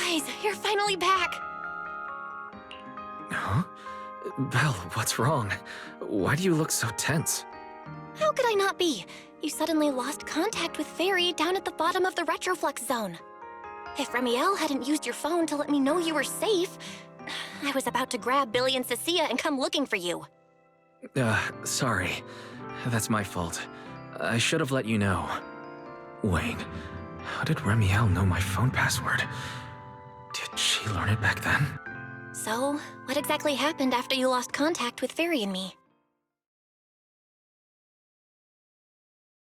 Guys, you're finally back! Huh? Belle, what's wrong? Why do you look so tense? How could I not be? You suddenly lost contact with Fairy down at the bottom of the Retroflux zone. If Remiel hadn't used your phone to let me know you were safe, I was about to grab Billy and Cecilia and come looking for you. Sorry. That's my fault. I should have let you know. Wait, how did Remiel know my phone password? Did she learn it back then? So, what exactly happened after you lost contact with Fairy and me?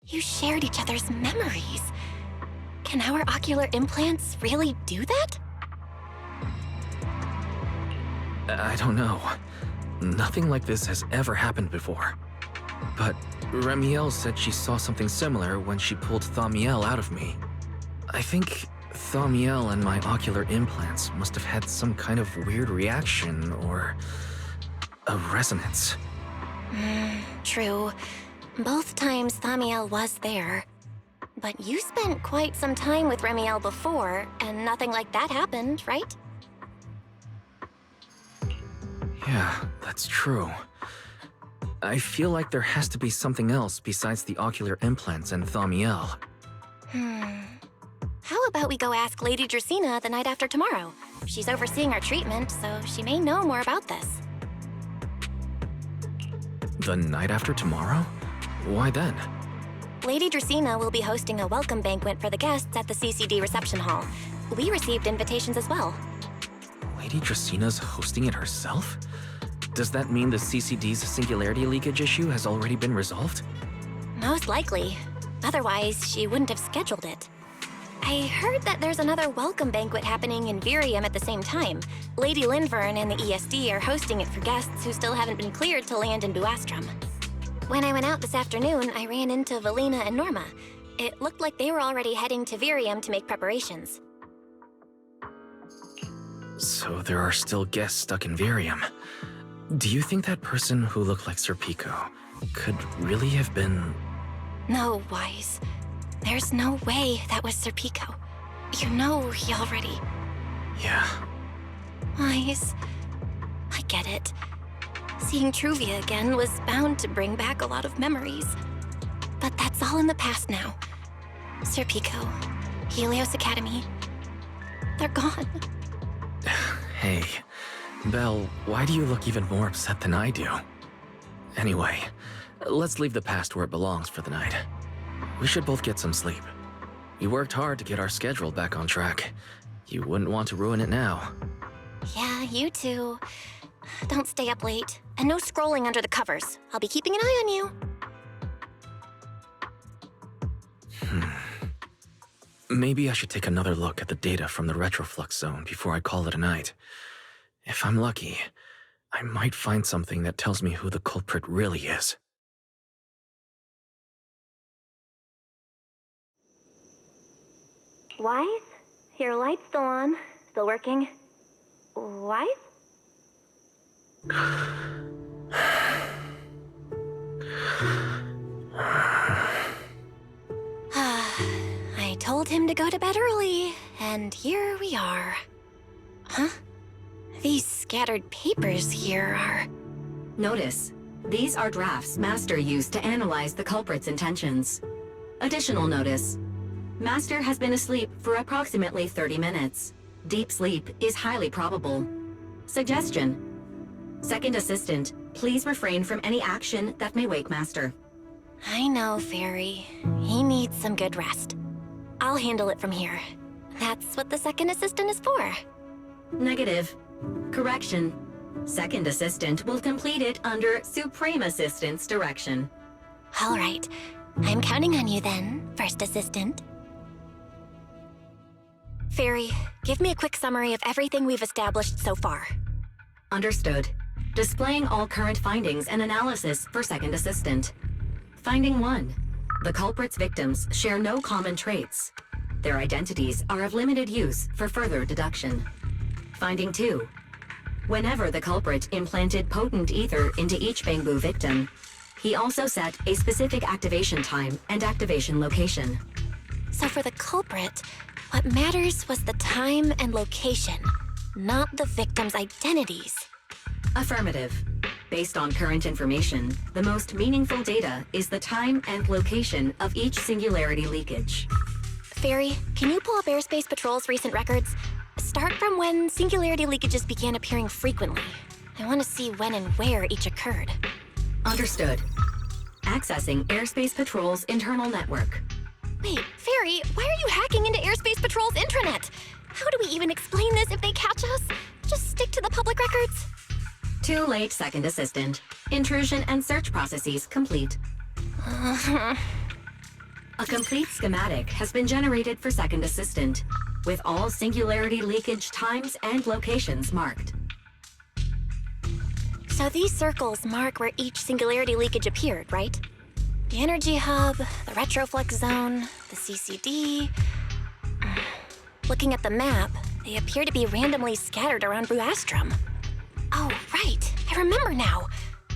You shared each other's memories. Can our ocular implants really do that? I don't know. Nothing like this has ever happened before. But Remiel said she saw something similar when she pulled Thaumiel out of me. I think Thaumiel and my ocular implants must have had some kind of weird reaction or a resonance. True. Both times Thaumiel was there. But you spent quite some time with Remiel before, and nothing like that happened, right? Yeah, that's true. I feel like there has to be something else besides the ocular implants and Thaumiel. How about we go ask Lady Dracaena the night after tomorrow? She's overseeing our treatment, so she may know more about this. The night after tomorrow? Why then? Lady Dracaena will be hosting a welcome banquet for the guests at the CCD reception hall. We received invitations as well. Lady Draceena's hosting it herself? Does that mean the CCD's singularity leakage issue has already been resolved? Most likely. Otherwise, she wouldn't have scheduled it. I heard that there's another welcome banquet happening in Virium at the same time. Lady Linvern and the ESD are hosting it for guests who still haven't been cleared to land in Buastrom. When I went out this afternoon, I ran into Valina and Norma. It looked like they were already heading to Virium to make preparations. So there are still guests stuck in Virium. Do you think that person who looked like Sir Pico could really have been... No, Wise. There's no way that was Sir Pico. You know he already... Yeah. Wise, I get it. Seeing Truvia again was bound to bring back a lot of memories. But that's all in the past now. Sir Pico, Helios Academy, they're gone. Hey, Belle, why do you look even more upset than I do? Anyway, let's leave the past where it belongs for the night. We should both get some sleep. We worked hard to get our schedule back on track. You wouldn't want to ruin it now. Yeah, you too. Don't stay up late. And no scrolling under the covers. I'll be keeping an eye on you. Maybe I should take another look at the data from the Retroflux zone before I call it a night. If I'm lucky, I might find something that tells me who the culprit really is. Wise? Your light's still on. Still working. Wise? I told him to go to bed early, and here we are. Huh? These scattered papers here are... Notice, these are drafts Master used to analyze the culprit's intentions. Additional notice, Master has been asleep for approximately 30 minutes. Deep sleep is highly probable. Suggestion. Second Assistant, please refrain from any action that may wake Master. I know, Fairy. He needs some good rest. I'll handle it from here. That's what the Second Assistant is for. Negative. Correction. Second Assistant will complete it under Supreme Assistant's direction. All right. I'm counting on you then, First Assistant. Fairy, give me a quick summary of everything we've established so far. Understood. Displaying all current findings and analysis for Second Assistant. Finding 1. The culprit's victims share no common traits. Their identities are of limited use for further deduction. Finding 2. Whenever the culprit implanted potent ether into each Bangbu victim, he also set a specific activation time and activation location. So for the culprit, What matters was the time and location, not the victims' identities. Affirmative. Based on current information, the most meaningful data is the time and location of each singularity leakage. Fairy, can you pull up Airspace Patrol's recent records? Start from when singularity leakages began appearing frequently. I want to see when and where each occurred. Understood. Accessing Airspace Patrol's internal network. Wait, Fairy, why are you hacking into Airspace Patrol's intranet? How do we even explain this if they catch us? Just stick to the public records? Too late, Second Assistant. Intrusion and search processes complete. A complete schematic has been generated for Second Assistant, with all singularity leakage times and locations marked. So these circles mark where each singularity leakage appeared, right? The energy hub, the retroflex zone, the CCD. Looking at the map, they appear to be randomly scattered around Buastrom. Oh, right. I remember now.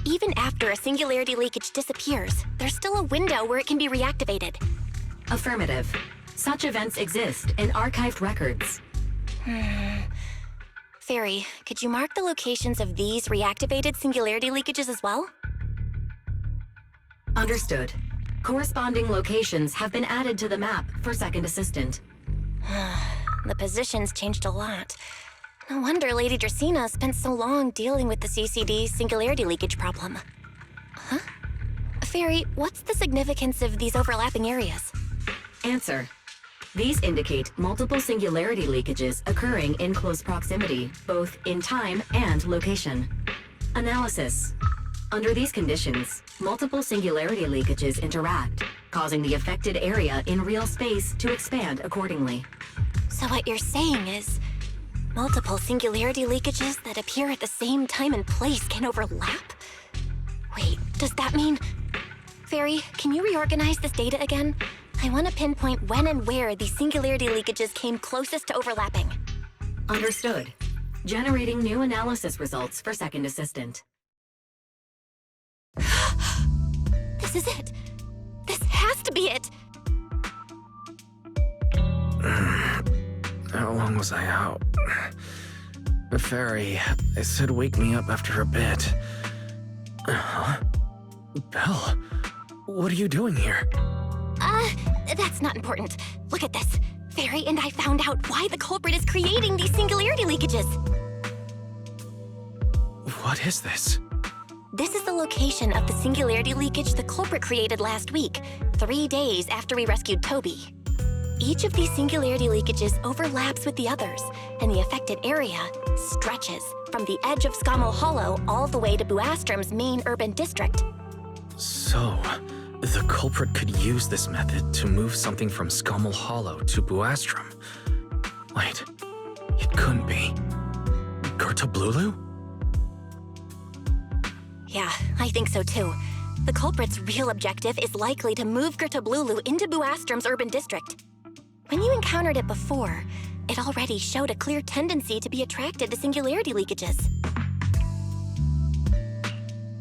Even after a singularity leakage disappears, there's still a window where it can be reactivated. Affirmative. Such events exist in archived records. Fairy, could you mark the locations of these reactivated singularity leakages as well? Understood. Corresponding locations have been added to the map for Second Assistant. The positions changed a lot. No wonder Lady Dracaena spent so long dealing with the CCD singularity leakage problem. Huh? Fairy, what's the significance of these overlapping areas? Answer. These indicate multiple singularity leakages occurring in close proximity, both in time and location. Analysis. Under these conditions, multiple singularity leakages interact, causing the affected area in real space to expand accordingly. So what you're saying is, multiple singularity leakages that appear at the same time and place can overlap? Wait, does that mean... Fairy, can you reorganize this data again? I want to pinpoint when and where these singularity leakages came closest to overlapping. Understood. Generating new analysis results for Second Assistant. This is it. This has to be it. How long was I out? Fairy, I said wake me up after a bit. Huh? Belle, what are you doing here? That's not important. Look at this. Fairy and I found out why the culprit is creating these singularity leakages. What is this? This is the location of the singularity leakage the culprit created last week, 3 days after we rescued Toby. Each of these singularity leakages overlaps with the others, and the affected area stretches from the edge of Scommel Hollow all the way to Buastrom's main urban district. So, the culprit could use this method to move something from Scommel Hollow to Buastrom. Wait, it couldn't be. Gertablulu? Yeah, I think so too. The culprit's real objective is likely to move Gertablulu into Buastrom's urban district. When you encountered it before, it already showed a clear tendency to be attracted to singularity leakages.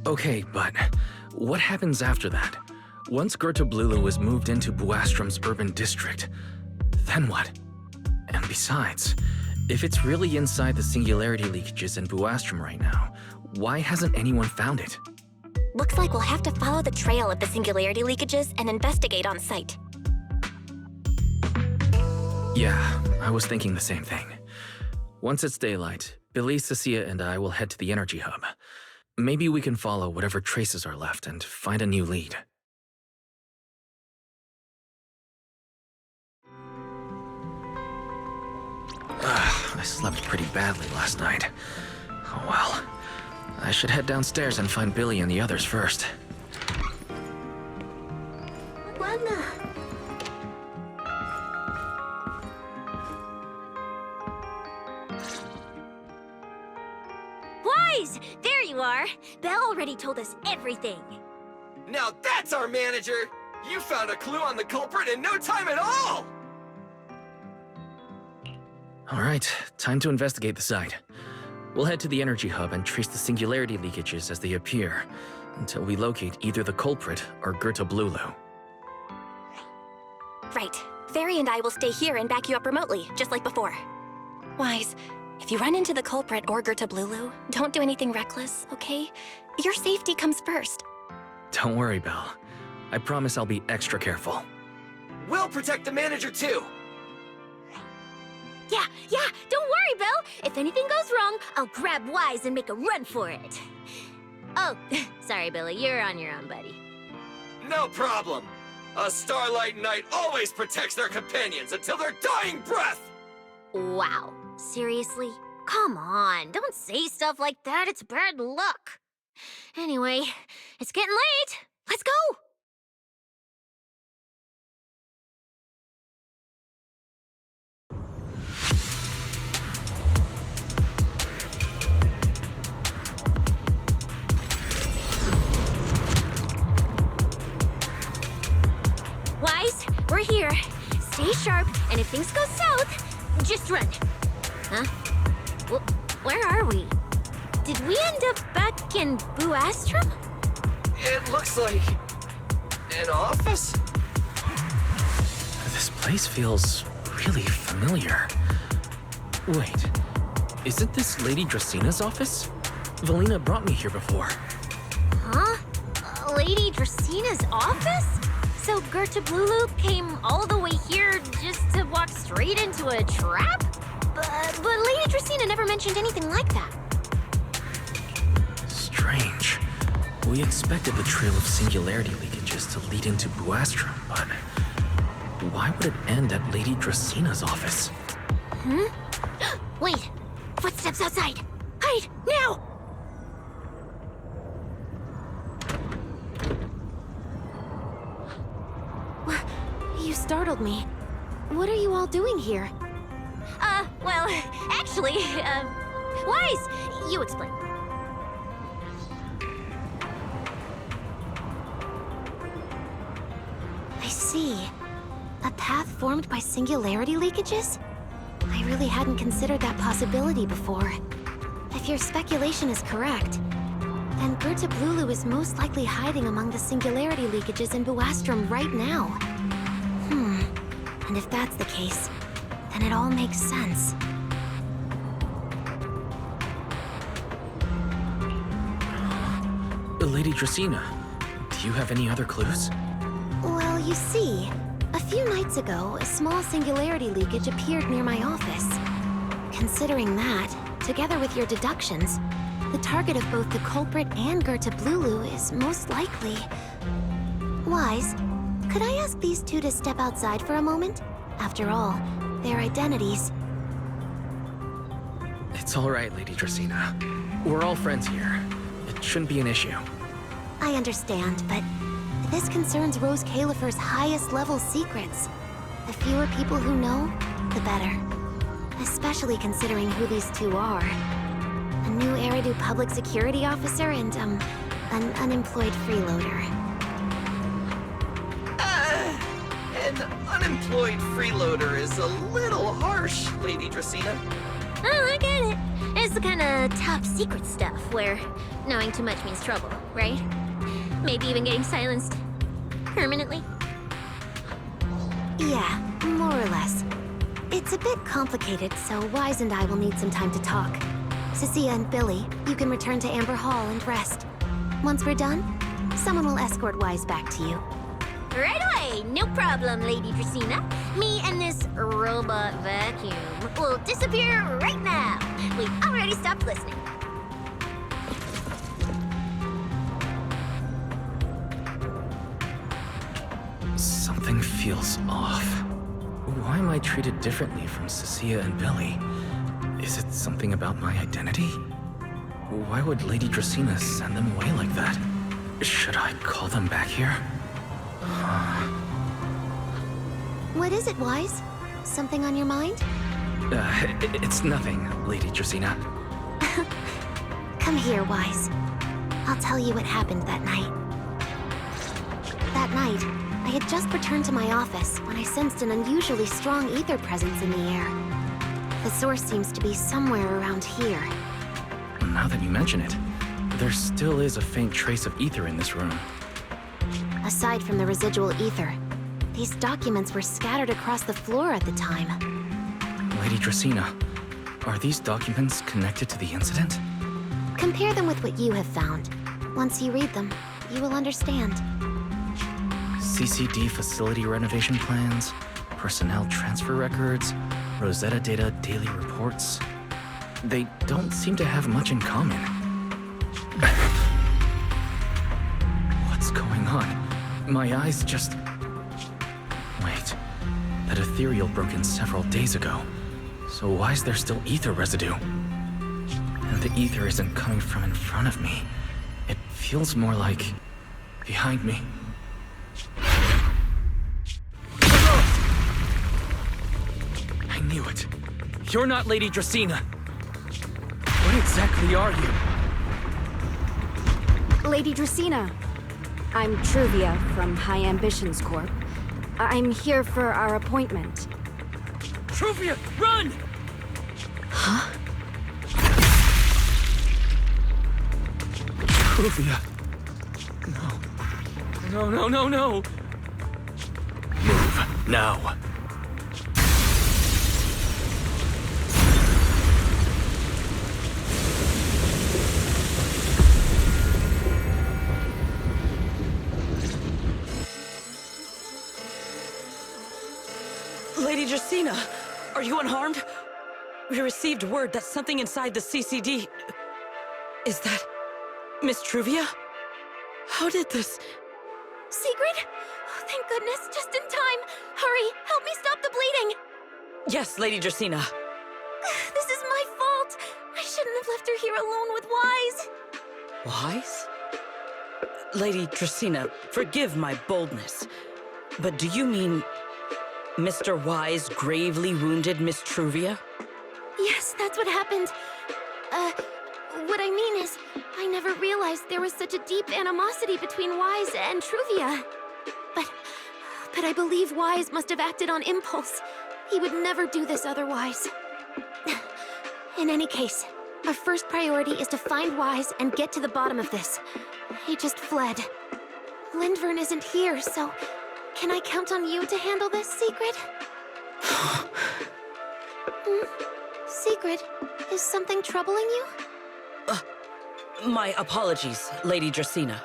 Okay, but what happens after that? Once Gertablulu was moved into Buastrom's urban district, then what? And besides, if it's really inside the singularity leakages in Buastrom right now, why hasn't anyone found it? Looks like we'll have to follow the trail of the singularity leakages and investigate on site. Yeah, I was thinking the same thing. Once it's daylight, Billy, Cecilia, and I will head to the energy hub. Maybe we can follow whatever traces are left and find a new lead. I slept pretty badly last night. Oh well. I should head downstairs and find Billy and the others first. Wise! There you are! Belle already told us everything. Now that's our manager! You found a clue on the culprit in no time at all! Alright, time to investigate the site. We'll head to the energy hub and trace the singularity leakages as they appear, until we locate either the culprit or Gertablulu. Right. Fairy Viri and I will stay here and back you up remotely, just like before. Wise, if you run into the culprit or Gerta Blulu, don't do anything reckless, okay? Your safety comes first. Don't worry, Belle. I promise I'll be extra careful. We'll protect the manager too. Yeah, don't worry, Belle. If anything goes wrong, I'll grab Wise and make a run for it. Oh, sorry, Billy, you're on your own, buddy. No problem. A Starlight Knight always protects their companions until their dying breath! Wow, seriously? Come on, don't say stuff like that, it's bad luck. Anyway, it's getting late. Let's go! Wise, we're here. Stay sharp, and if things go south, just run. Huh? Where are we? Did we end up back in Buastrum? It looks like... an office? This place feels really familiar. Wait, isn't this Lady Dracina's office? Valina brought me here before. Huh? Lady Dracina's office? So Gerta Blulu came all the way here just to walk straight into a trap? But Lady Dracina never mentioned anything like that. Strange. We expected the trail of singularity leakages to lead into Buastrum, but why would it end at Lady Dracina's office? Wait! Footsteps outside! Hide! Now! You startled me. What are you all doing here? Well, actually, Wise! You explain. I see. A path formed by singularity leakages? I really hadn't considered that possibility before. If your speculation is correct, then Gerta Blulu is most likely hiding among the singularity leakages in Buastrum right now. And if that's the case, then it all makes sense. Lady Dracina, do you have any other clues? Well, you see, a few nights ago, a small singularity leakage appeared near my office. Considering that, together with your deductions, the target of both the culprit and Gerta Blulu is most likely... Wise, could I ask these two to step outside for a moment? After all, their identities... It's all right, Lady Dracina. We're all friends here. It shouldn't be an issue. I understand, but this concerns Rose Califer's highest level secrets. The fewer people who know, the better. Especially considering who these two are. A new Eridu public security officer and, an unemployed freeloader. An unemployed freeloader is a little harsh, Lady Dracina. Oh, I get it. It's the kind of top secret stuff where knowing too much means trouble, right? Maybe even getting silenced permanently. Yeah, more or less. It's a bit complicated, so Wise and I will need some time to talk. Cecilia and Billy, you can return to Amber Hall and rest. Once we're done, someone will escort Wise back to you. Right away, no problem, Lady Dracina. Me and this robot vacuum will disappear right now. We've already stopped listening. Something feels off. Why am I treated differently from Cecilia and Billy? Is it something about my identity? Why would Lady Dracina send them away like that? Should I call them back here? What is it, Wise? Something on your mind? It's nothing, Lady Dracina. Come here, Wise. I'll tell you what happened that night. That night, I had just returned to my office when I sensed an unusually strong ether presence in the air. The source seems to be somewhere around here. Now that you mention it, there still is a faint trace of ether in this room. Aside from the residual ether, These documents were scattered across the floor at the time. Lady Dracaena, are these documents connected to the incident? Compare them with what you have found. Once you read them, you will understand. CCD facility renovation plans, personnel transfer records, Rosetta data daily reports. They don't seem to have much in common. What's going on? My eyes just... Wait, that ethereal broke in several days ago. So why is there still ether residue? And the ether isn't coming from in front of me. It feels more like... behind me. I knew it. You're not Lady Dracaena. What exactly are you? Lady Dracaena. I'm Truvia from High Ambitions Corp. I'm here for our appointment. Truvia, run! Huh? Truvia. No. No. Move, now. Lady Dracaena, are you unharmed? We received word that something inside the CCD... Is that... Miss Truvia? How did this... Sigrid? Oh, thank goodness, just in time. Hurry, help me stop the bleeding. Yes, Lady Dracaena. This is my fault. I shouldn't have left her here alone with Wise. Wise? Lady Dracaena, forgive my boldness, but do you mean... Mr. Wise gravely wounded Miss Truvia? Yes, that's what happened. What I mean is, I never realized there was such a deep animosity between Wise and Truvia. But I believe Wise must have acted on impulse. He would never do this otherwise. In any case, our first priority is to find Wise and get to the bottom of this. He just fled. Lindvern isn't here, so... Can I count on you to handle this, Sigrid? Sigrid, is something troubling you? My apologies, Lady Dracaena.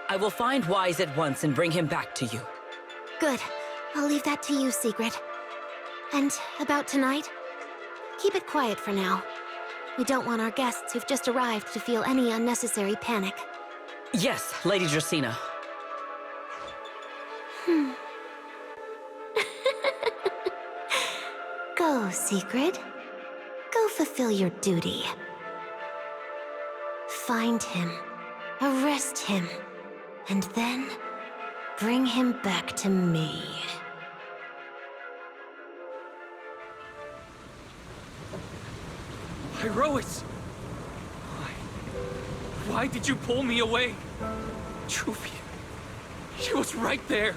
I will find Wise at once and bring him back to you. Good. I'll leave that to you, Sigrid. And about tonight? Keep it quiet for now. We don't want our guests who've just arrived to feel any unnecessary panic. Yes, Lady Dracaena. Go, Sigrid. Go fulfill your duty. Find him, arrest him, and then bring him back to me. Pyrois! Why did you pull me away? Truvia, she was right there.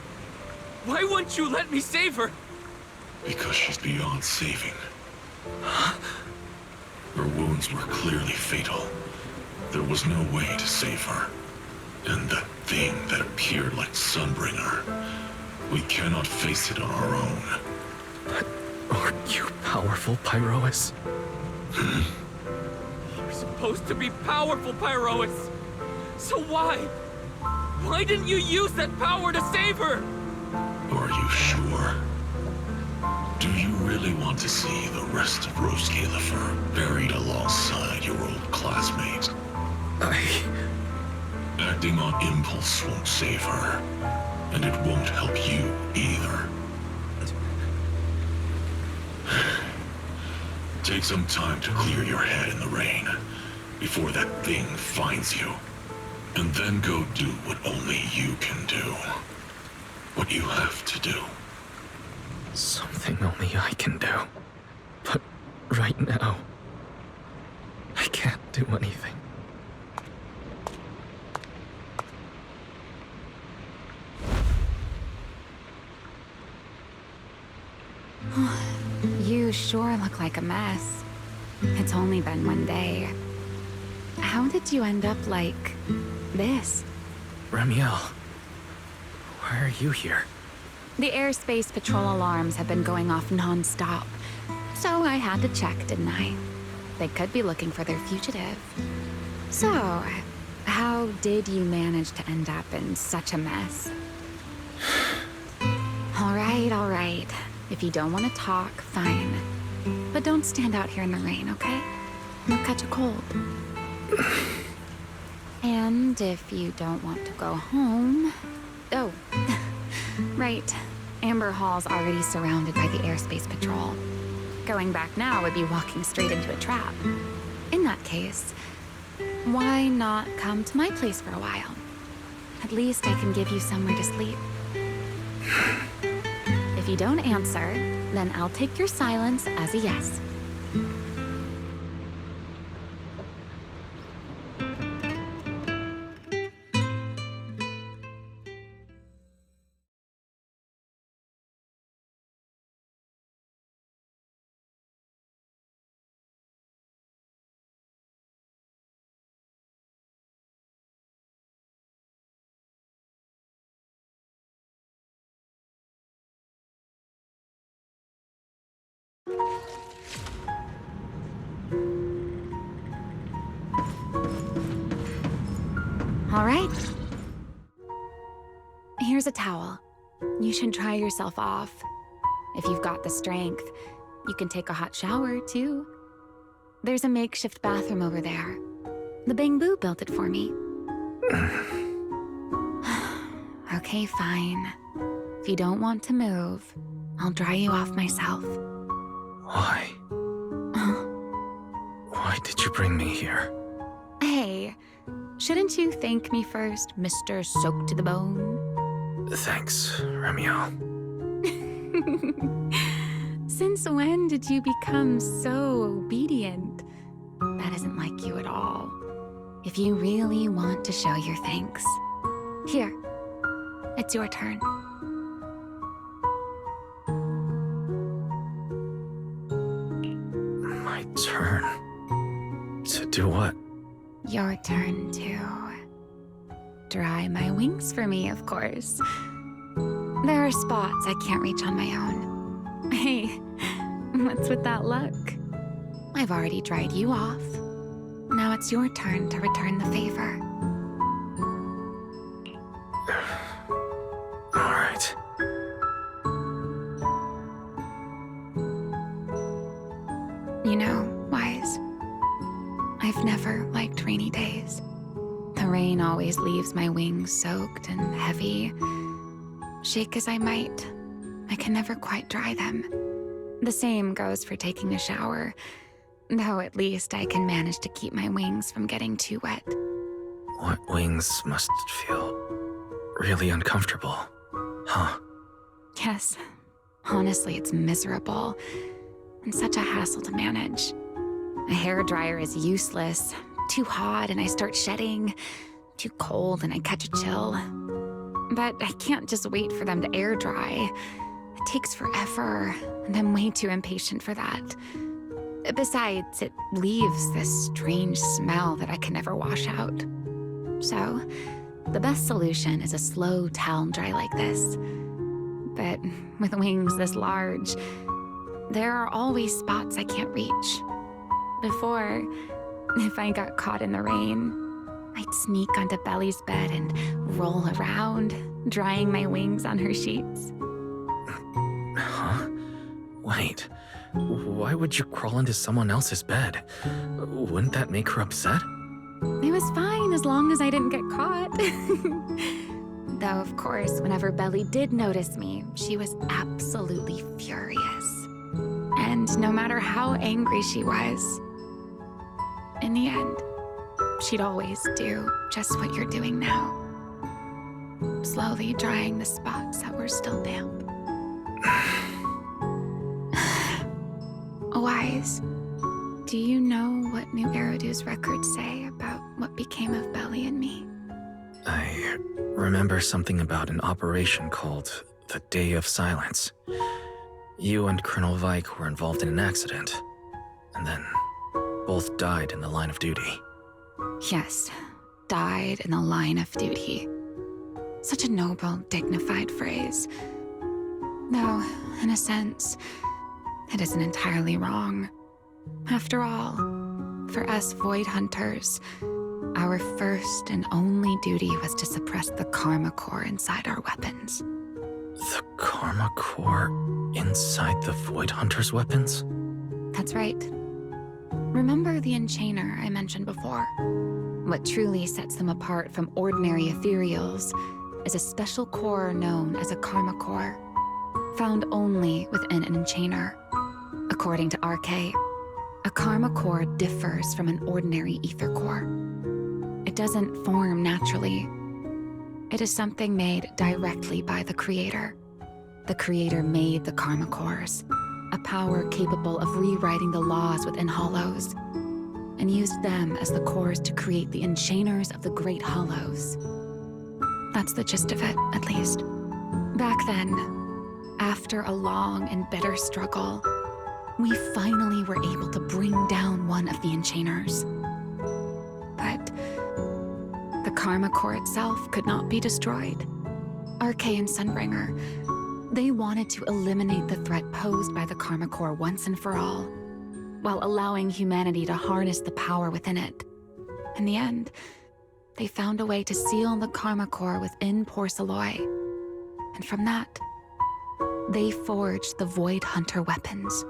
Why wouldn't you let me save her? Because she's beyond saving. Her wounds were clearly fatal. There was no way to save her. And that thing that appeared like Sunbringer, we cannot face it on our own. But aren't you powerful, Pyrois? You're supposed to be powerful, Pyrois! So why? Why didn't you use that power to save her? Are you sure? Do you really want to see the rest of Rose Galifer buried alongside your old classmate? Acting on impulse won't save her, and it won't help you either. Take some time to clear your head in the rain, before that thing finds you. And then go do what only you can do. What you have to do. Something only I can do. But right now, I can't do anything. You sure look like a mess. It's only been one day. How did you end up like this? Ramiel, why are you here? The airspace patrol alarms have been going off non-stop, so I had to check, didn't I? They could be looking for their fugitive. So, how did you manage to end up in such a mess? All right. If you don't want to talk, fine. But don't stand out here in the rain, okay? You'll catch a cold. And if you don't want to go home... Oh, right. Amber Hall's already surrounded by the airspace patrol. Going back now would be walking straight into a trap. In that case, why not come to my place for a while? At least I can give you somewhere to sleep. If you don't answer, then I'll take your silence as a yes. All right. Here's a towel. You should dry yourself off. If you've got the strength, you can take a hot shower, too. There's a makeshift bathroom over there. The Bangbu built it for me. Okay, fine. If you don't want to move, I'll dry you off myself. Why? Why did you bring me here? Hey, shouldn't you thank me first, Mr. Soaked to the Bone? Thanks, Remiel. Since when did you become so obedient? That isn't like you at all. If you really want to show your thanks, here, it's your turn. My turn? To do what? Your turn to dry my wings for me, of course. There are spots I can't reach on my own. Hey, what's with that look? I've already dried you off. Now it's your turn to return the favor. All right. You know, Wise, I've never liked rainy days. The rain always leaves my wings soaked and heavy. Shake as I might, I can never quite dry them. The same goes for taking a shower, though at least I can manage to keep my wings from getting too wet. What wings must feel really uncomfortable, huh? Yes, honestly, it's miserable and such a hassle to manage. A hairdryer is useless. Too hot and I start shedding. Too cold and I catch a chill. But I can't just wait for them to air dry. It takes forever, and I'm way too impatient for that. Besides, it leaves this strange smell that I can never wash out. So, the best solution is a slow towel dry like this. But with wings this large, there are always spots I can't reach. Before, if I got caught in the rain, I'd sneak onto Belly's bed and roll around, drying my wings on her sheets. Huh? Wait, why would you crawl into someone else's bed? Wouldn't that make her upset? It was fine as long as I didn't get caught. Though, of course, whenever Belly did notice me, she was absolutely furious. And no matter how angry she was, in the end, she'd always do just what you're doing now. Slowly drying the spots that were still damp. Wise, do you know what New Eridu's records say about what became of Belly and me? I remember something about an operation called the Day of Silence. You and Colonel Vike were involved in an accident, and then both died in the line of duty. Yes, died in the line of duty. Such a noble, dignified phrase. Though, in a sense, it isn't entirely wrong. After all, for us Void Hunters, our first and only duty was to suppress the Karma Core inside our weapons. The Karma Core inside the Void Hunter's weapons? That's right. Remember the Enchainer I mentioned before? What truly sets them apart from ordinary ethereals is a special core known as a Karma Core, found only within an Enchainer. According to RK, a Karma Core differs from an ordinary ether core. It doesn't form naturally. It is something made directly by the Creator. The Creator made the Karma Cores, a power capable of rewriting the laws within Hollows, and used them as the cores to create the Enchainers of the Great Hollows. That's the gist of it, at least. Back then, after a long and bitter struggle, we finally were able to bring down one of the Enchainers. But the Karma Core itself could not be destroyed. RK and Sunbringer, they wanted to eliminate the threat posed by the Karma Core once and for all, while allowing humanity to harness the power within it. In the end, they found a way to seal the Karma Core within Porceloy. And from that, they forged the Void Hunter weapons.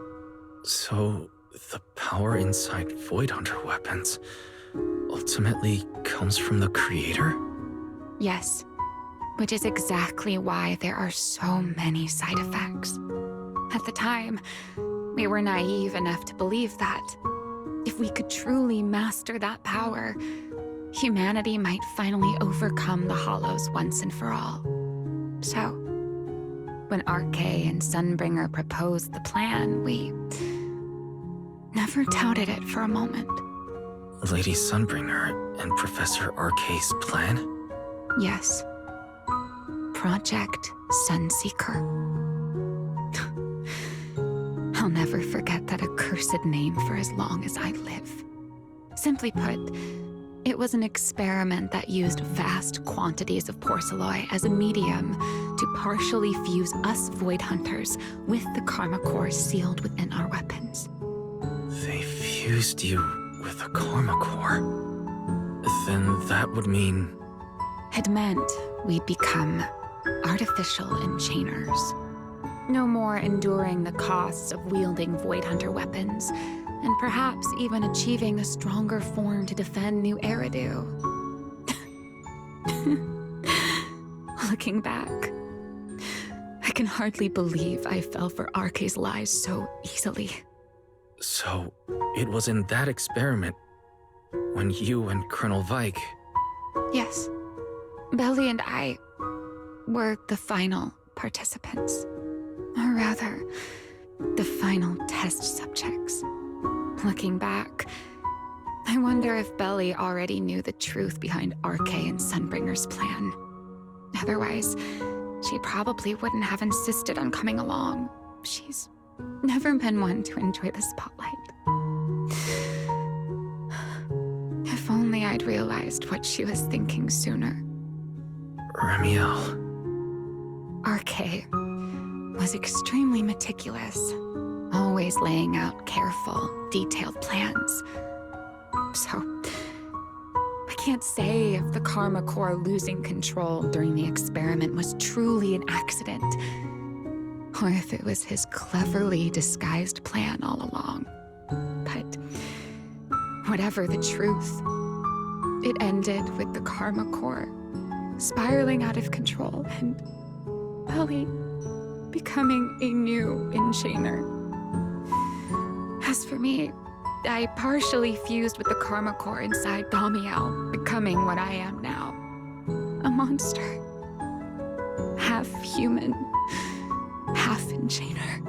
So, the power inside Void Hunter weapons ultimately comes from the Creator? Yes, which is exactly why there are so many side effects. At the time, we were naive enough to believe that if we could truly master that power, humanity might finally overcome the Hollows once and for all. So, when RK and Sunbringer proposed the plan, we never doubted it for a moment. Lady Sunbringer and Professor RK's plan? Yes. Project Sunseeker. I'll never forget that accursed name for as long as I live. Simply put, it was an experiment that used vast quantities of Porceloy as a medium to partially fuse us Void Hunters with the Karma Core sealed within our weapons. They fused you with a Karma Core. Then that would mean... It meant we'd become artificial Enchainers. No more enduring the costs of wielding Void Hunter weapons, and perhaps even achieving a stronger form to defend New Eridu. Looking back, I can hardly believe I fell for RK's lies so easily. So, it was in that experiment when you and Colonel Vike... Yes. Belly and I were the final participants. Or rather, the final test subjects. Looking back, I wonder if Belly already knew the truth behind RK and Sunbringer's plan. Otherwise, she probably wouldn't have insisted on coming along. She's never been one to enjoy the spotlight. If only I'd realized what she was thinking sooner. Ramiel. RK was extremely meticulous, always laying out careful, detailed plans. So, I can't say if the Karma Core losing control during the experiment was truly an accident, or if it was his cleverly disguised plan all along. But whatever the truth, it ended with the Karma Core spiraling out of control and Belly becoming a new Enchainer. As for me, I partially fused with the Karma Core inside Damiel, becoming what I am now. A monster. Half human, half Enchainer.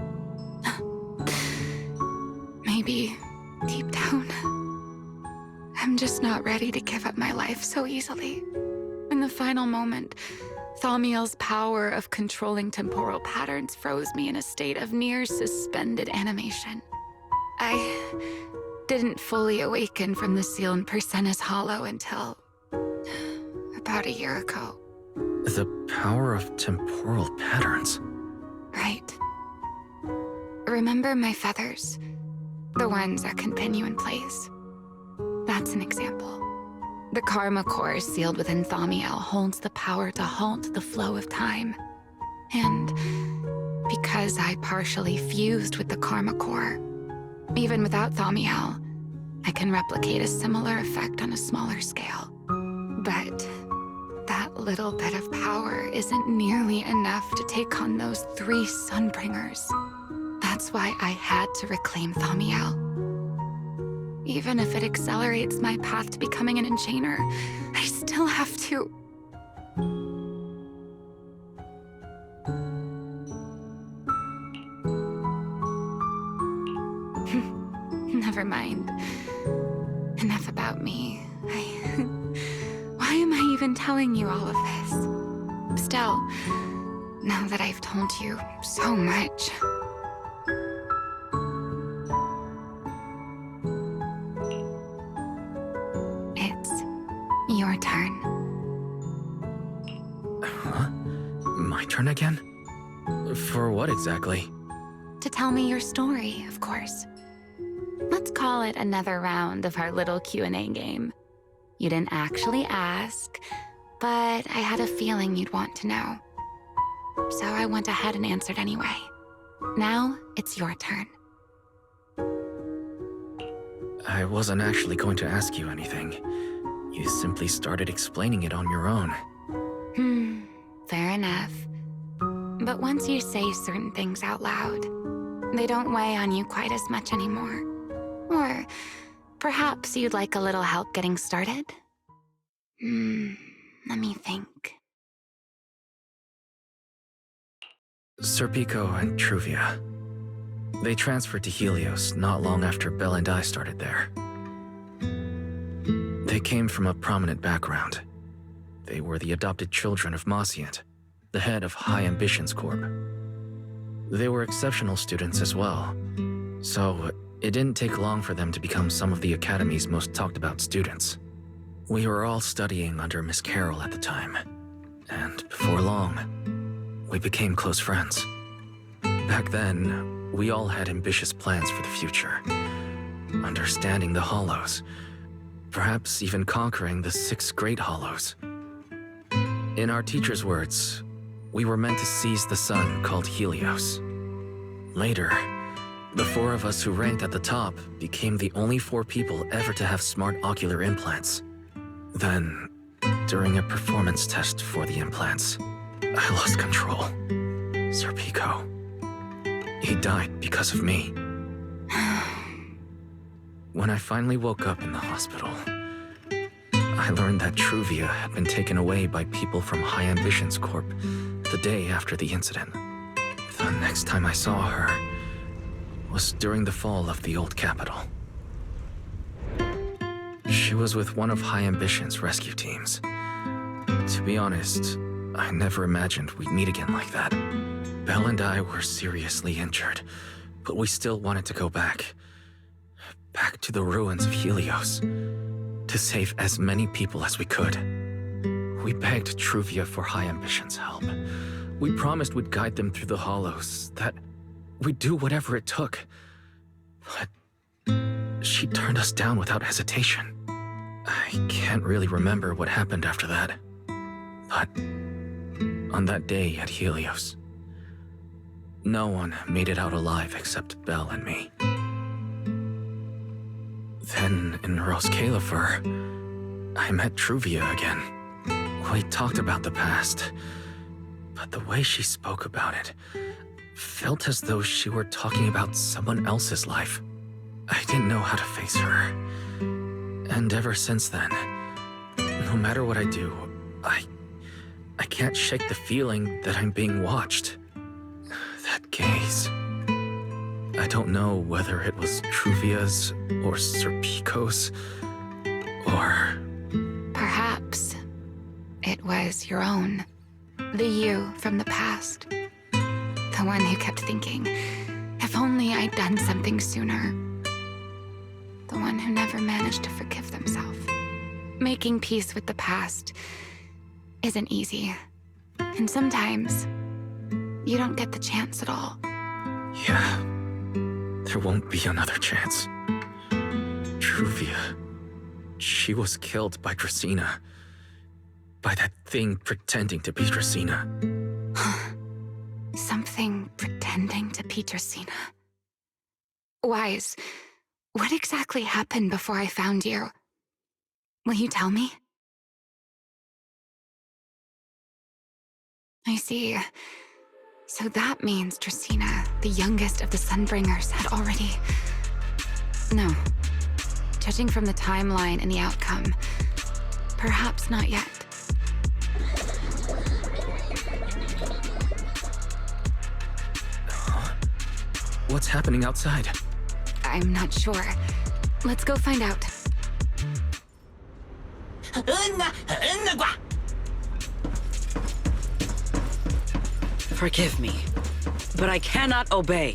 Maybe, deep down, I'm just not ready to give up my life so easily. In the final moment, Thaumiel's power of controlling temporal patterns froze me in a state of near suspended animation. I didn't fully awaken from the seal in Persena's Hollow until about a year ago. The power of temporal patterns. Right. Remember my feathers? The ones that can pin you in place. That's an example. The Karma Core sealed within Thaumiel holds the power to halt the flow of time. And because I partially fused with the Karma Core, even without Thaumiel, I can replicate a similar effect on a smaller scale. But that little bit of power isn't nearly enough to take on those 3 Sunbringers. That's why I had to reclaim Thaumiel. Even if it accelerates my path to becoming an Enchainer, I still have to... Never mind. Enough about me. Why am I even telling you all of this? Still, now that I've told you so much... It's your turn. Huh? My turn again? For what exactly? To tell me your story, of course. Let's call it another round of our little Q&A game. You didn't actually ask, but I had a feeling you'd want to know. So I went ahead and answered anyway. Now, it's your turn. I wasn't actually going to ask you anything. You simply started explaining it on your own. Fair enough. But once you say certain things out loud, they don't weigh on you quite as much anymore. Or perhaps you'd like a little help getting started? Let me think. Serpico and Truvia. They transferred to Helios not long after Belle and I started there. They came from a prominent background. They were the adopted children of Mosient, the head of High Ambitions Corp. They were exceptional students as well, so it didn't take long for them to become some of the Academy's most talked about students. We were all studying under Miss Carroll at the time, and before long, we became close friends. Back then, we all had ambitious plans for the future, understanding the Hollows, perhaps even conquering the 6 Great Hollows. In our teacher's words, we were meant to seize the sun called Helios. Later, the 4 of us who ranked at the top became the only 4 people ever to have smart ocular implants. Then, during a performance test for the implants, I lost control. Serpico. He died because of me. When I finally woke up in the hospital, I learned that Truvia had been taken away by people from High Ambitions Corp the day after the incident. The next time I saw her was during the fall of the old capital. She was with one of High Ambition's rescue teams. To be honest, I never imagined we'd meet again like that. Belle and I were seriously injured, but we still wanted to go back to the ruins of Helios, to save as many people as we could. We begged Truvia for High Ambition's help. We promised we'd guide them through the Hollows, that we'd do whatever it took. But she turned us down without hesitation. I can't really remember what happened after that. But on that day at Helios, no one made it out alive except Belle and me. Then in Roskalifer, I met Truvia again. We talked about the past, but the way she spoke about it felt as though she were talking about someone else's life. I didn't know how to face her. And ever since then, no matter what I do, I can't shake the feeling that I'm being watched. That gaze. I don't know whether it was Truvia's or Serpico's, or... Perhaps it was your own. The you from the past. The one who kept thinking, if only I'd done something sooner. The one who never managed to forgive themselves. Making peace with the past isn't easy. And sometimes, You don't get the chance at all. Yeah. There won't be another chance. Truvia. She was killed by Dracena. By that thing pretending to be Dracena. Something pretending to be Dracena. Wise, what exactly happened before I found you? Will you tell me? I see. So that means Dracena, the youngest of the Sunbringers, had already... No. Judging from the timeline and the outcome, perhaps not yet. What's happening outside? I'm not sure. Let's go find out. Forgive me, but I cannot obey.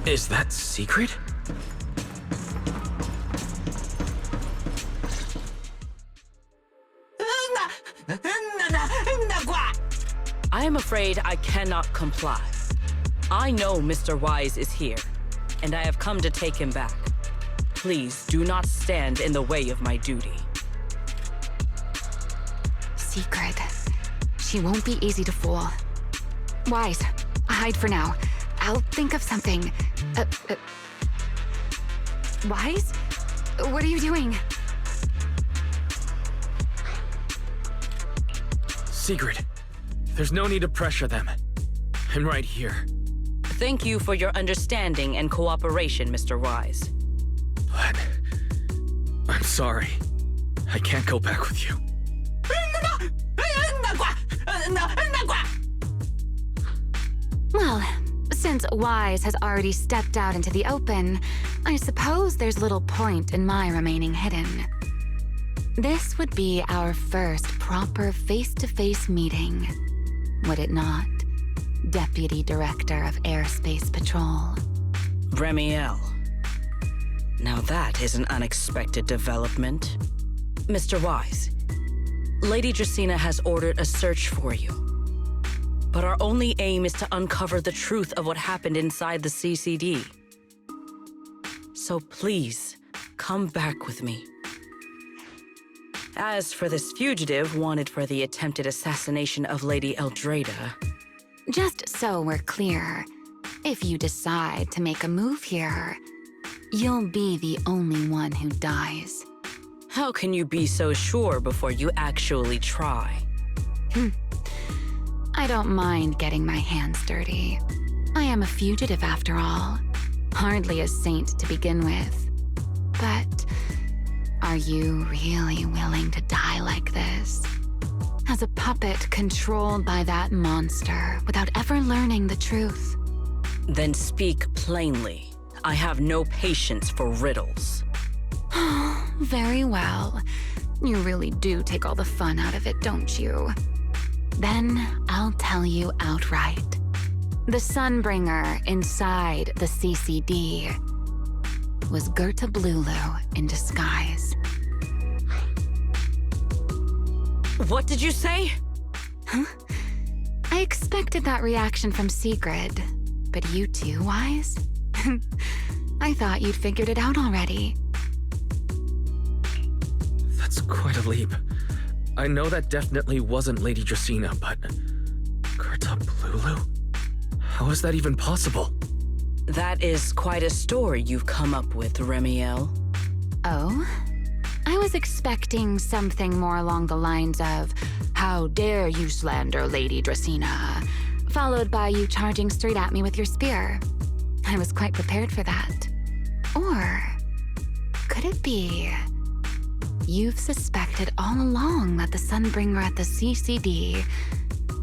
Is that secret? I am afraid I cannot comply. I know Mr. Wise is here, and I have come to take him back. Please do not stand in the way of my duty. Secret. She won't be easy to fool. Wise, hide for now. I'll think of something. Wise? What are you doing? Secret. There's no need to pressure them. I'm right here. Thank you for your understanding and cooperation, Mr. Wise. But... I'm sorry. I can't go back with you. Well, since Wise has already stepped out into the open, I suppose there's little point in my remaining hidden. This would be our first proper face-to-face meeting, would it not, Deputy Director of Airspace Patrol? Remiel. Now that is an unexpected development. Mr. Wise, Lady Dracena has ordered a search for you. But our only aim is to uncover the truth of what happened inside the CCD. So please, come back with me. As for this fugitive wanted for the attempted assassination of Lady Eldrada... Just so we're clear, if you decide to make a move here, you'll be the only one who dies. How can you be so sure before you actually try? I don't mind getting my hands dirty. I am a fugitive after all. Hardly a saint to begin with. But are you really willing to die like this? As a puppet controlled by that monster without ever learning the truth? Then speak plainly. I have no patience for riddles. Very well. You really do take all the fun out of it, don't you? Then I'll tell you outright. The Sunbringer inside the CCD was Gerta Blulu in disguise. What did you say? Huh? I expected that reaction from Sigrid, but you too, Wise? I thought you'd figured it out already. That's quite a leap. I know that definitely wasn't Lady Dracena, but... Gerta Blulu? How is that even possible? That is quite a story you've come up with, Remiel. Oh? I was expecting something more along the lines of, "How dare you slander Lady Dracena?" followed by you charging straight at me with your spear. I was quite prepared for that. Or could it be you've suspected all along that the Sunbringer at the CCD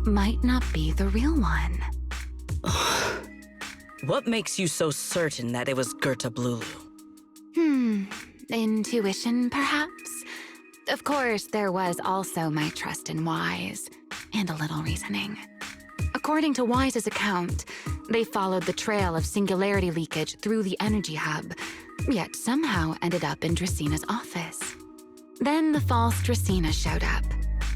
might not be the real one? What makes you so certain that it was Gerta Blulu? Intuition, perhaps? Of course, there was also my trust in Wise, and a little reasoning. According to Wise's account, they followed the trail of singularity leakage through the energy hub, yet somehow ended up in Dracena's office. Then the false Dracena showed up,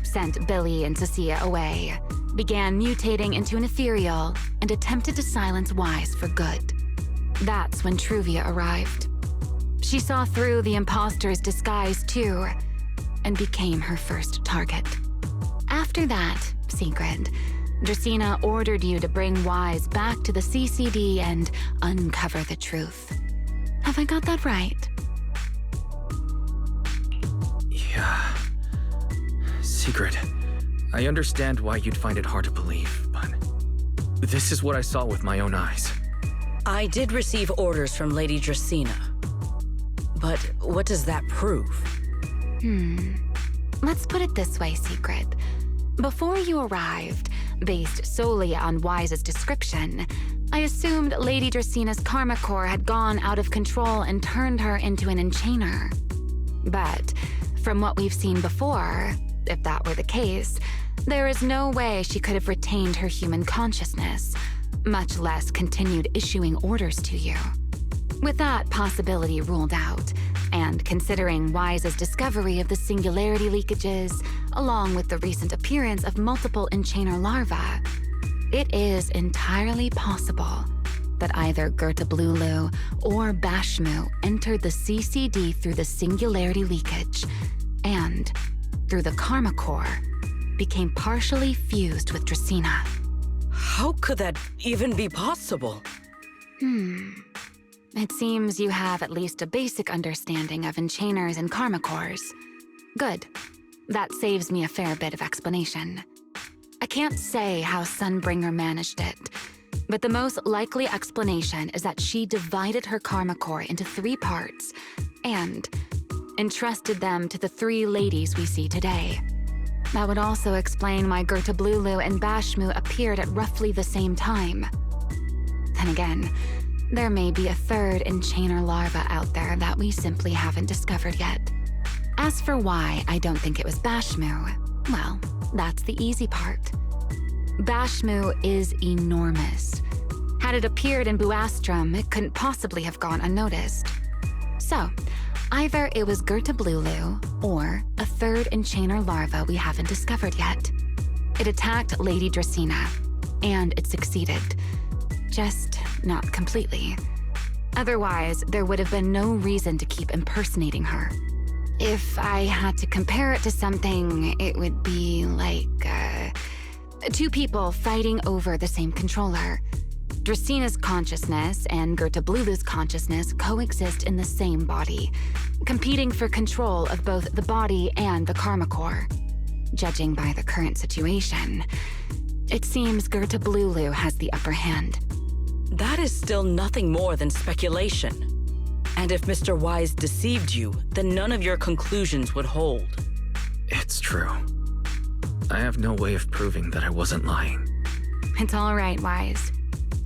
sent Billy and Cecilia away, began mutating into an ethereal and attempted to silence Wise for good. That's when Truvia arrived. She saw through the imposter's disguise too, and became her first target. After that, Secret, Dracaena ordered you to bring Wise back to the CCD and uncover the truth. Have I got that right? Yeah. Secret, I understand why you'd find it hard to believe, but this is what I saw with my own eyes. I did receive orders from Lady Dracaena. But what does that prove? Let's put it this way, Secret. Before you arrived, based solely on Wise's description, I assumed Lady Dracena's karma core had gone out of control and turned her into an enchainer. But from what we've seen before, if that were the case, there is no way she could have retained her human consciousness, much less continued issuing orders to you. With that possibility ruled out, and considering Wise's discovery of the singularity leakages, along with the recent appearance of multiple enchainer larvae, it is entirely possible that either Gertablulu or Bashmu entered the CCD through the singularity leakage, and, through the karma core, became partially fused with Dracaena. How could that even be possible? It seems you have at least a basic understanding of enchainers and karma cores. Good. That saves me a fair bit of explanation. I can't say how Sunbringer managed it, but the most likely explanation is that she divided her karma core into 3 parts and entrusted them to the 3 ladies we see today. That would also explain why Gertablulu and Bashmu appeared at roughly the same time. Then again, there may be a 3rd enchainer larva out there that we simply haven't discovered yet. As for why I don't think it was Bashmu, well, that's the easy part. Bashmu is enormous. Had it appeared in Buastrum, it couldn't possibly have gone unnoticed. So, either it was Gertablulu or a 3rd enchainer larva we haven't discovered yet. It attacked Lady Dracaena, and it succeeded. Just not completely. Otherwise, there would have been no reason to keep impersonating her. If I had to compare it to something, it would be like, 2 people fighting over the same controller. Dracena's consciousness and Gertablulu's consciousness coexist in the same body, competing for control of both the body and the karma core. Judging by the current situation, it seems Gertablulu has the upper hand. That is still nothing more than speculation. And if Mr. Wise deceived you, then none of your conclusions would hold. It's true. I have no way of proving that I wasn't lying. It's all right, Wise.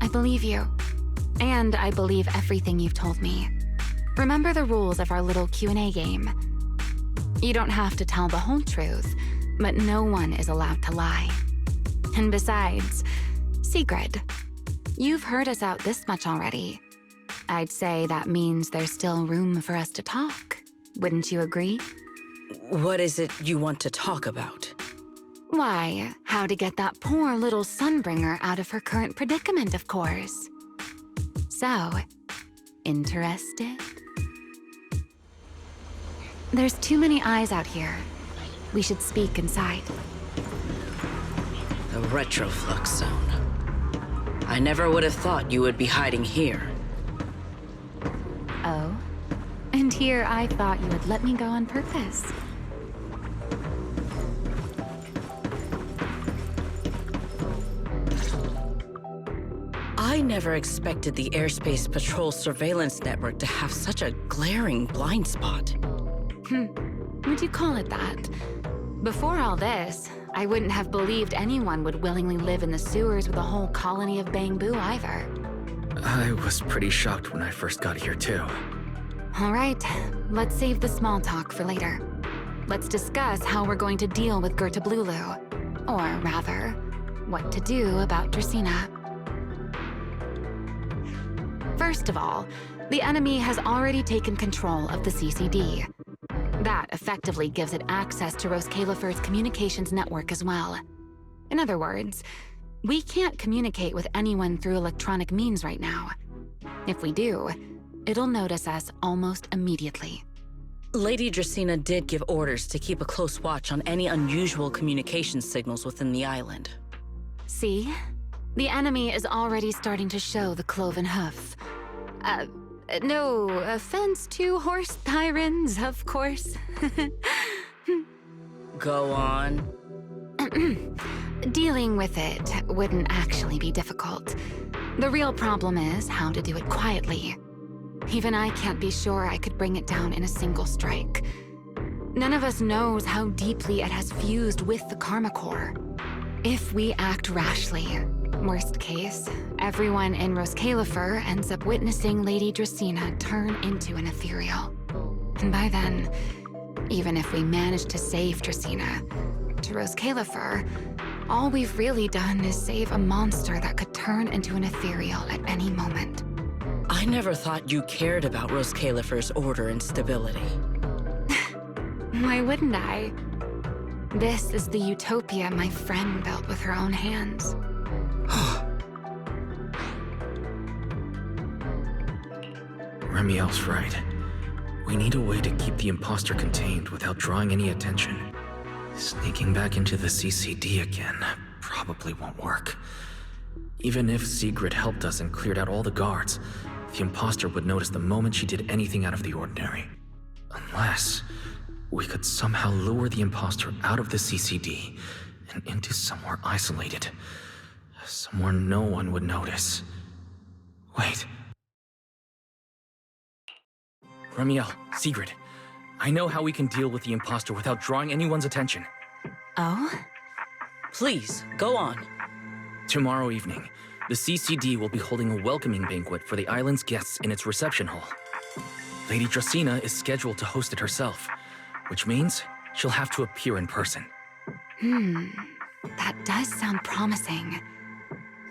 I believe you. And I believe everything you've told me. Remember the rules of our little Q&A game. You don't have to tell the whole truth, but no one is allowed to lie. And besides, Sigrid, you've heard us out this much already. I'd say that means there's still room for us to talk. Wouldn't you agree? What is it you want to talk about? Why, how to get that poor little Sunbringer out of her current predicament, of course. So, interested? There's too many eyes out here. We should speak inside. The retroflux zone. I never would have thought you would be hiding here. Oh? And here I thought you would let me go on purpose. I never expected the Airspace Patrol surveillance network to have such a glaring blind spot. Would you call it that? Before all this, I wouldn't have believed anyone would willingly live in the sewers with a whole colony of Bangbu either. I was pretty shocked when I first got here too. All right, let's save the small talk for later. Let's discuss how we're going to deal with Gertablulu. Or rather, what to do about Dracaena. First of all, the enemy has already taken control of the CCD. That effectively gives it access to Roskalifer's communications network as well. In other words, we can't communicate with anyone through electronic means right now. If we do, it'll notice us almost immediately. Lady Dracaena did give orders to keep a close watch on any unusual communication signals within the island. See? The enemy is already starting to show the cloven hoof. No offense to horse sirens, of course. Go on. Dealing with it wouldn't actually be difficult. The real problem is how to do it quietly. Even I can't be sure I could bring it down in a single strike. None of us knows how deeply it has fused with the Karma Core. If we act rashly, worst case, everyone in Roskalifer ends up witnessing Lady Dracaena turn into an ethereal. And by then, even if we manage to save Dracaena, to Roskalifer, all we've really done is save a monster that could turn into an ethereal at any moment. I never thought you cared about Roskalifer's order and stability. Why wouldn't I? This is the utopia my friend built with her own hands. Remiel's right. We need a way to keep the imposter contained without drawing any attention. Sneaking back into the CCD again probably won't work. Even if Sigrid helped us and cleared out all the guards, the imposter would notice the moment she did anything out of the ordinary. Unless we could somehow lure the imposter out of the CCD and into somewhere isolated. Somewhere no one would notice. Wait. Remiel, Sigrid, I know how we can deal with the imposter without drawing anyone's attention. Oh? Please, go on. Tomorrow evening, the CCD will be holding a welcoming banquet for the island's guests in its reception hall. Lady Dracaena is scheduled to host it herself, which means she'll have to appear in person. That does sound promising.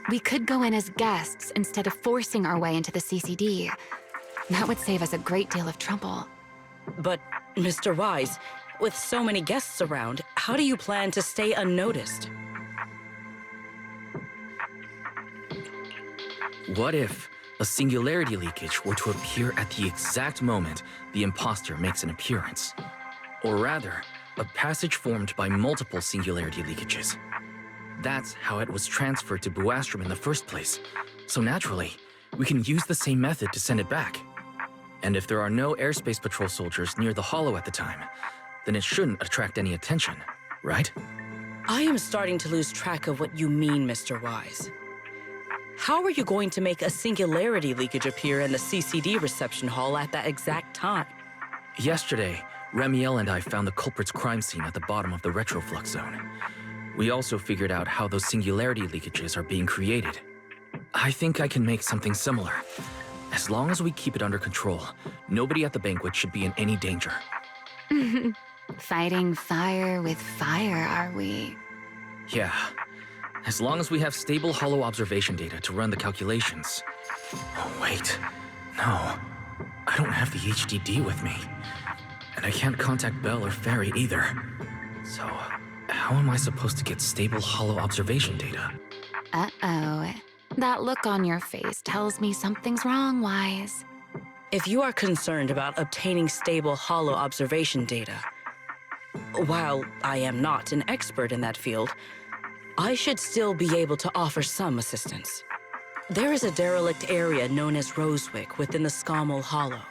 We could go in as guests instead of forcing our way into the CCD. That would save us a great deal of trouble. But, Mr. Wise, with so many guests around, how do you plan to stay unnoticed? What if a singularity leakage were to appear at the exact moment the imposter makes an appearance? Or rather, a passage formed by multiple singularity leakages. That's how it was transferred to Buastrom in the first place. So naturally, we can use the same method to send it back. And if there are no airspace patrol soldiers near the hollow at the time, then it shouldn't attract any attention, right? I am starting to lose track of what you mean, Mr. Wise. How are you going to make a singularity leakage appear in the CCD reception hall at that exact time? Yesterday, Remiel and I found the culprit's crime scene at the bottom of the retroflux zone. We also figured out how those singularity leakages are being created. I think I can make something similar. As long as we keep it under control, nobody at the banquet should be in any danger. Fighting fire with fire, are we? Yeah. As long as we have stable hollow observation data to run the calculations. Oh, wait. No. I don't have the HDD with me. And I can't contact Bell or Ferry either. So, how am I supposed to get stable hollow observation data? Uh-oh. That look on your face tells me something's wrong, Wise. If you are concerned about obtaining stable hollow observation data, while I am not an expert in that field, I should still be able to offer some assistance. There is a derelict area known as Rosewick within the Scommel Hollow.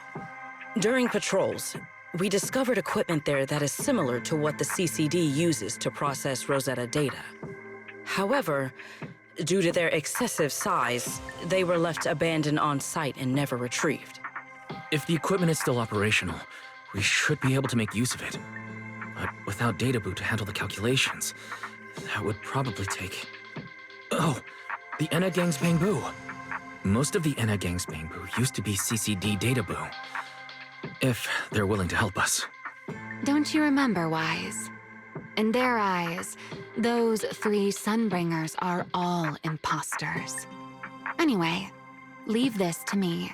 During patrols, we discovered equipment there that is similar to what the CCD uses to process Rosetta data. However, due to their excessive size, they were left abandoned on site and never retrieved. If the equipment is still operational, we should be able to make use of it. But without data boot to handle the calculations, that would probably take... Oh, the Enna Gang's Bangbu. Most of the Enna Gang's Bangbu used to be CCD data boo. If they're willing to help us. Don't you remember, Wise? In their eyes, those 3 Sunbringers are all imposters. Anyway, leave this to me.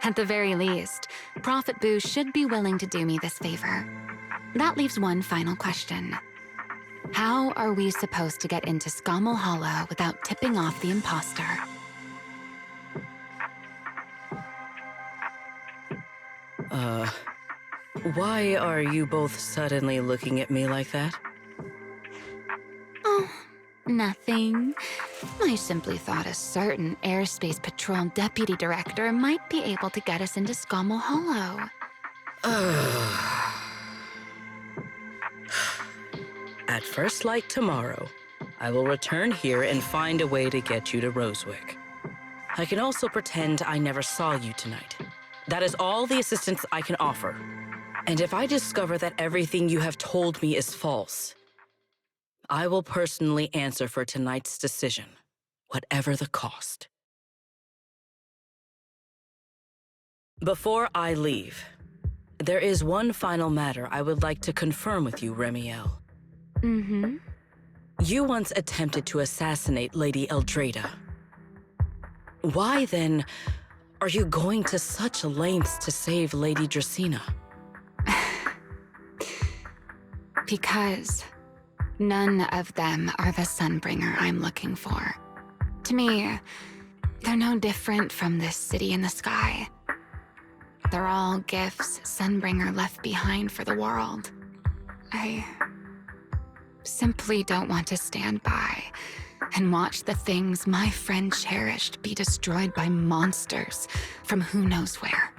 At the very least, Prophet Boo should be willing to do me this favor. That leaves one final question. How are we supposed to get into Scommel Hollow without tipping off the imposter? Why are you both suddenly looking at me like that? Oh, nothing. I simply thought a certain airspace patrol deputy director might be able to get us into Scommel Hollow. At first light tomorrow, I will return here and find a way to get you to Rosewick. I can also pretend I never saw you tonight. That is all the assistance I can offer. And if I discover that everything you have told me is false, I will personally answer for tonight's decision, whatever the cost. Before I leave, there is one final matter I would like to confirm with you, Remiel. Mm-hmm. You once attempted to assassinate Lady Eldrada. Why, then, are you going to such lengths to save Lady Dracena? Because none of them are the Sunbringer I'm looking for. To me, they're no different from this city in the sky. They're all gifts Sunbringer left behind for the world. I simply don't want to stand by and watch the things my friend cherished be destroyed by monsters from who knows where.